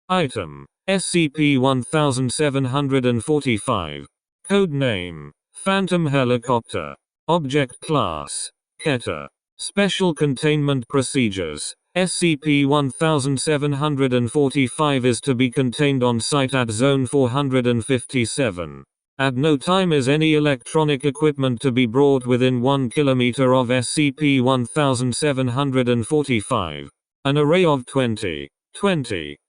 Item: SCP-1745. Code name: Phantom Helicopter. Object Class: Keter. Special Containment Procedures: SCP-1745 is to be contained on site at Zone 457. At no time is any electronic equipment to be brought within 1 km of SCP-1745. An array of 20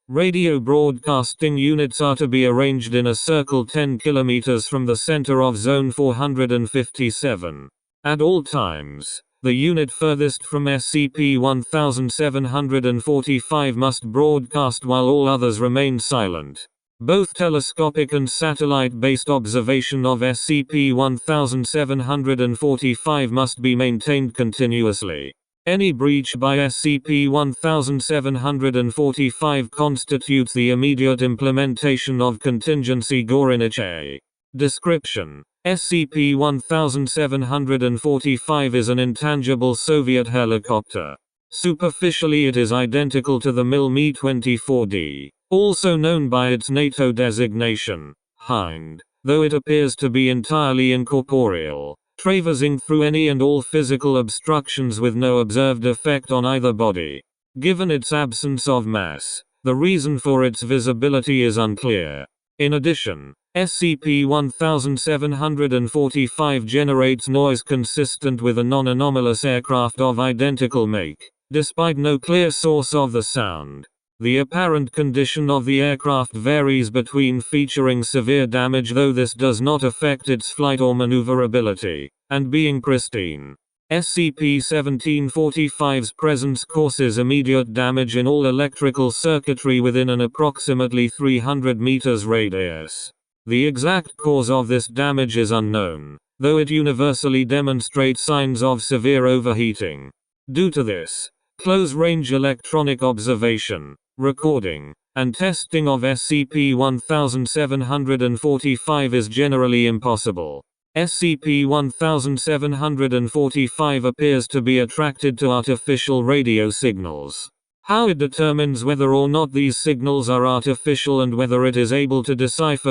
radio broadcasting units are to be arranged in a circle 10 km from the center of Zone 457. At all times, the unit furthest from SCP-1745 must broadcast while all others remain silent. Both telescopic and satellite-based observation of SCP-1745 must be maintained continuously. Any breach by SCP-1745 constitutes the immediate implementation of contingency Gorinic. Description: SCP-1745 is an intangible Soviet helicopter. Superficially it is identical to the Mi-24D, also known by its NATO designation, Hind, though it appears to be entirely incorporeal, traversing through any and all physical obstructions with no observed effect on either body. Given its absence of mass, the reason for its visibility is unclear. In addition, SCP-1745 generates noise consistent with a non-anomalous aircraft of identical make, despite no clear source of the sound. The apparent condition of the aircraft varies between featuring severe damage, though this does not affect its flight or maneuverability, and being pristine. SCP-1745's presence causes immediate damage in all electrical circuitry within an approximately 300 meters radius. The exact cause of this damage is unknown, though it universally demonstrates signs of severe overheating. Due to this, close-range electronic observation, recording, and testing of SCP-1745 is generally impossible. SCP-1745 appears to be attracted to artificial radio signals. How it determines whether or not these signals are artificial and whether it is able to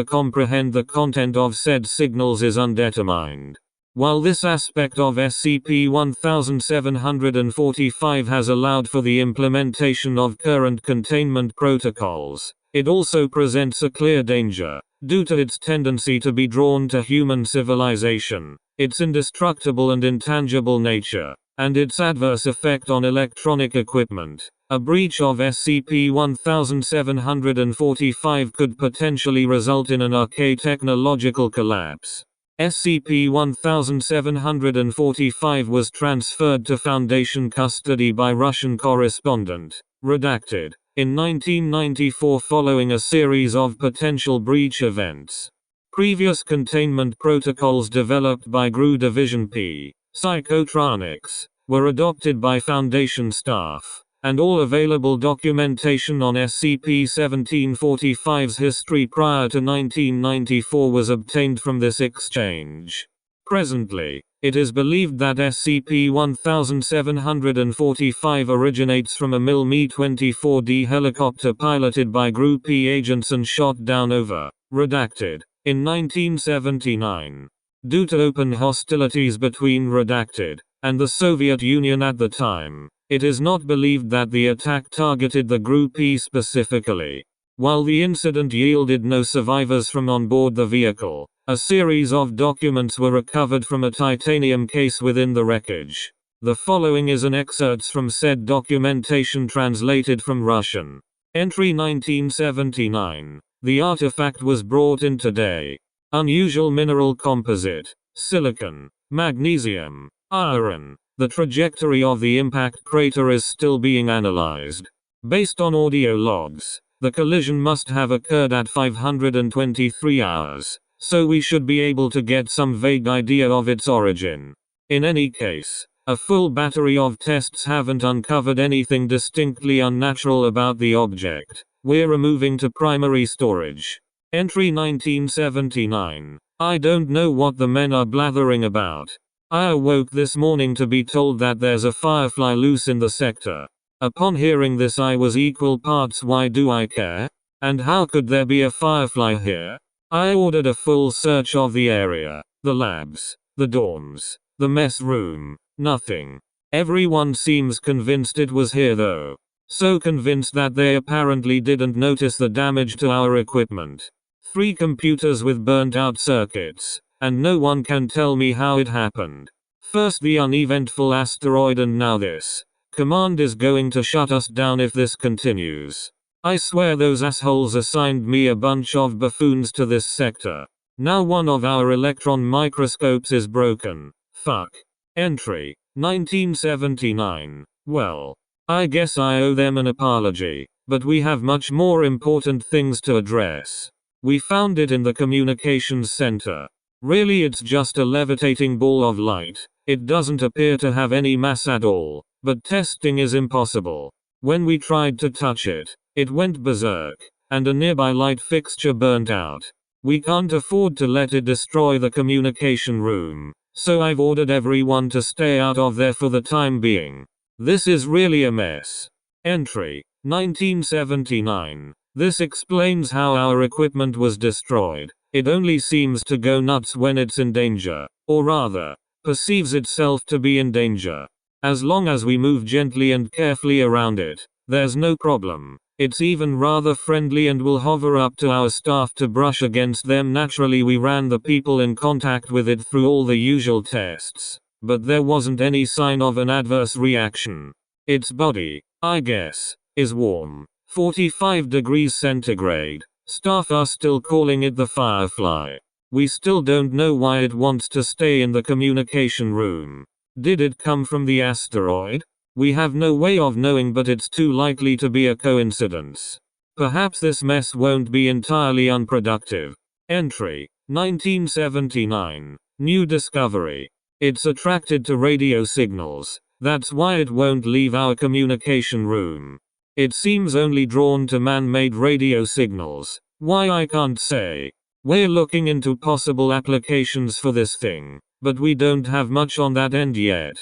comprehend the content of said signals is undetermined. While this aspect of SCP-1745 has allowed for the implementation of current containment protocols, it also presents a clear danger, due to its tendency to be drawn to human civilization, its indestructible and intangible nature, and its adverse effect on electronic equipment. A breach of SCP-1745 could potentially result in an archae-technological collapse. SCP-1745 was transferred to Foundation custody by Russian correspondent, redacted, in 1994 following a series of potential breach events. Previous containment protocols developed by GRU Division P, Psychotronics, were adopted by Foundation staff, and all available documentation on SCP-1745's history prior to 1994 was obtained from this exchange. Presently, it is believed that SCP-1745 originates from a Mi-24D helicopter piloted by GRU P agents and shot down over, redacted, in 1979. Due to open hostilities between redacted and the Soviet Union at the time, it is not believed that the attack targeted the GRU P specifically. While the incident yielded no survivors from on board the vehicle, a series of documents were recovered from a titanium case within the wreckage. The following is an excerpt from said documentation translated from Russian. Entry 1979. The artifact was brought in today. Unusual mineral composite, silicon, magnesium, iron. The trajectory of the impact crater is still being analyzed. Based on audio logs, the collision must have occurred at 523 hours, so we should be able to get some vague idea of its origin. In any case, a full battery of tests haven't uncovered anything distinctly unnatural about the object. We're moving to primary storage. Entry 1979. I don't know what the men are blathering about. I awoke this morning to be told that there's a firefly loose in the sector. Upon hearing this I was equal parts why do I care? And how could there be a Firefly here? I ordered a full search of the area, the labs, the dorms, the mess room. Nothing. Everyone seems convinced it was here though. So convinced that they apparently didn't notice the damage to our equipment. 3 computers with burnt out circuits, and no one can tell me how it happened. First the uneventful asteroid and now this. Command is going to shut us down if this continues. I swear those assholes assigned me a bunch of buffoons to this sector. Now one of our electron microscopes is broken. Fuck. Entry. 1979. Well, I guess I owe them an apology, but we have much more important things to address. We found it in the communications center. Really it's just a levitating ball of light. It doesn't appear to have any mass at all, but testing is impossible. When we tried to touch it, it went berserk, and a nearby light fixture burnt out. We can't afford to let it destroy the communication room, so I've ordered everyone to stay out of there for the time being. This is really a mess. Entry. 1979. This explains how our equipment was destroyed. It only seems to go nuts when it's in danger, or rather, perceives itself to be in danger. As long as we move gently and carefully around it, there's no problem. It's even rather friendly and will hover up to our staff to brush against them. Naturally we ran the people in contact with it through all the usual tests, but there wasn't any sign of an adverse reaction. Its body, I guess, is warm. 45 degrees centigrade. Staff are still calling it the Firefly. We still don't know why it wants to stay in the communication room. Did it come from the asteroid? We have no way of knowing, but it's too likely to be a coincidence. Perhaps this mess won't be entirely unproductive. Entry. 1979. New discovery. It's attracted to radio signals. That's why it won't leave our communication room. It seems only drawn to man-made radio signals. Why I can't say. We're looking into possible applications for this thing, but we don't have much on that end yet.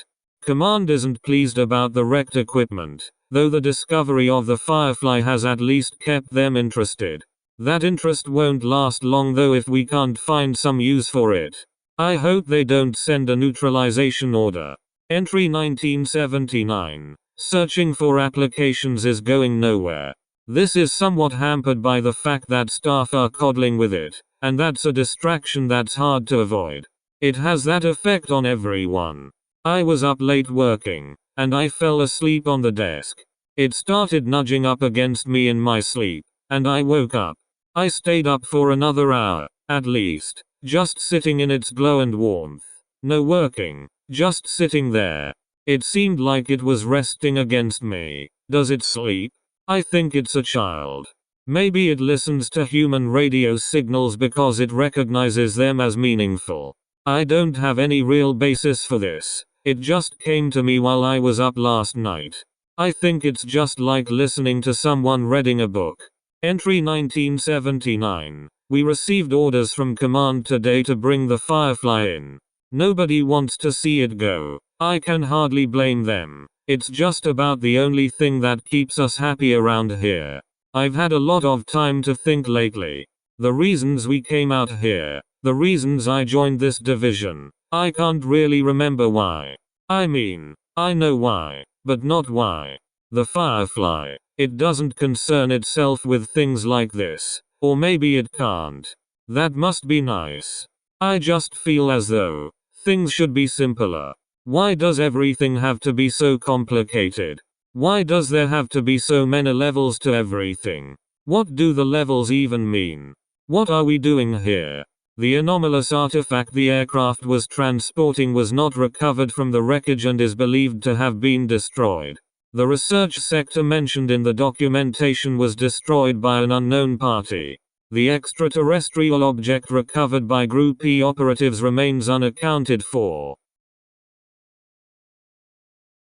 Command isn't pleased about the wrecked equipment, though the discovery of the Firefly has at least kept them interested. That interest won't last long though if we can't find some use for it. I hope they don't send a neutralization order. Entry 1979. Searching for applications is going nowhere. This is somewhat hampered by the fact that staff are coddling with it, and that's a distraction that's hard to avoid. It has that effect on everyone. I was up late working, and I fell asleep on the desk. It started nudging up against me in my sleep, and I woke up. I stayed up for another hour, at least, just sitting in its glow and warmth. No working, just sitting there. It seemed like it was resting against me. Does it sleep? I think it's a child. Maybe it listens to human radio signals because it recognizes them as meaningful. I don't have any real basis for this. It just came to me while I was up last night. I think it's just like listening to someone reading a book. Entry 1979. We received orders from Command today to bring the Firefly in. Nobody wants to see it go. I can hardly blame them. It's just about the only thing that keeps us happy around here. I've had a lot of time to think lately. The reasons we came out here. The reasons I joined this division. I can't really remember why. I mean, I know why, but not why. The Firefly. It doesn't concern itself with things like this. Or maybe it can't. That must be nice. I just feel as though things should be simpler. Why does everything have to be so complicated? Why does there have to be so many levels to everything? What do the levels even mean? What are we doing here? The anomalous artifact the aircraft was transporting was not recovered from the wreckage and is believed to have been destroyed. The research sector mentioned in the documentation was destroyed by an unknown party. The extraterrestrial object recovered by Group E operatives remains unaccounted for.